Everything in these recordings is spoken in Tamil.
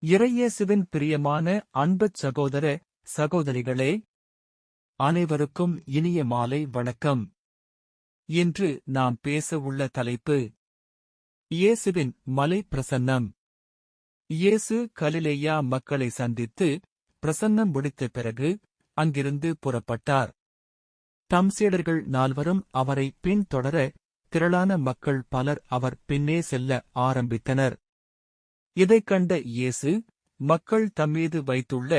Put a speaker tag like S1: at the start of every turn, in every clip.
S1: இறையேசுவின் பிரியமான அன்புச் சகோதர சகோதரிகளே, அனைவருக்கும் இனிய மாலை வணக்கம். இன்று நாம் பேச உள்ள தலைப்பு இயேசுவின் மலை பிரசன்னம். இயேசு கலிலேயா மக்களை சந்தித்து பிரசன்னம் முடித்த பிறகு அங்கிருந்து புறப்பட்டார். தம் சீடர்கள் 4 அவரை பின்தொடர திரளான மக்கள் பலர் அவர் பின்னே செல்ல ஆரம்பித்தனர். இதைக் கண்ட இயேசு மக்கள் தம்மீது வைத்துள்ள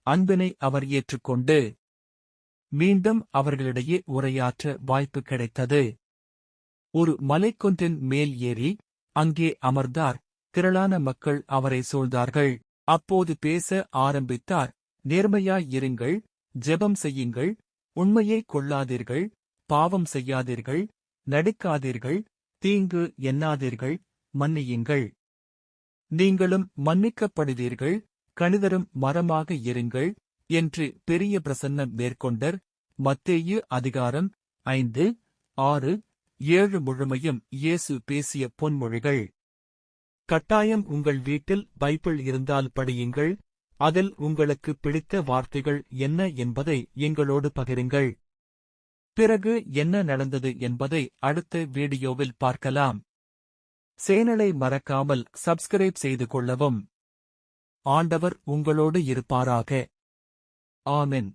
S1: அன்பினை அவர் ஏற்றுக்கொண்டு மீண்டும் அவர்களிடையே உரையாற்ற வாய்ப்பு கிடைத்தது. ஒரு மலைக்குன்றின் மேல் ஏறி அங்கே அமர்ந்தார். திரளான மக்கள் அவரை சூழ்ந்தார்கள். அப்போது பேச ஆரம்பித்தார். நேர்மையாயிருங்கள், ஜெபம் செய்யுங்கள், உண்மையைக் கொள்ளாதீர்கள், பாவம் செய்யாதீர்கள், நடிக்காதீர்கள், தீங்கு எண்ணாதீர்கள், மன்னியுங்கள். நீங்களும் மன்னிக்கப்படுவீர்கள், கணிதரும் மரமாக இருங்கள் என்று பெரிய பிரசன்னம் மேற்கொண்டர். மத்தேயு அதிகாரம் 5, 6, 7 முழுமையும் இயேசு பேசிய பொன்மொழிகள். கட்டாயம் உங்கள் வீட்டில் பைபிள் இருந்தால் படியுங்கள். அதில் உங்களுக்கு பிடித்த வார்த்தைகள் என்ன என்பதை எங்களோடு பகிருங்கள். பிறகு என்ன நடந்தது என்பதை அடுத்த வீடியோவில் பார்க்கலாம். சேனலை மறக்காமல் சப்ஸ்கிரைப் செய்து கொள்ளவும். ஆண்டவர் உங்களோடு இருப்பாராக. ஆமென்.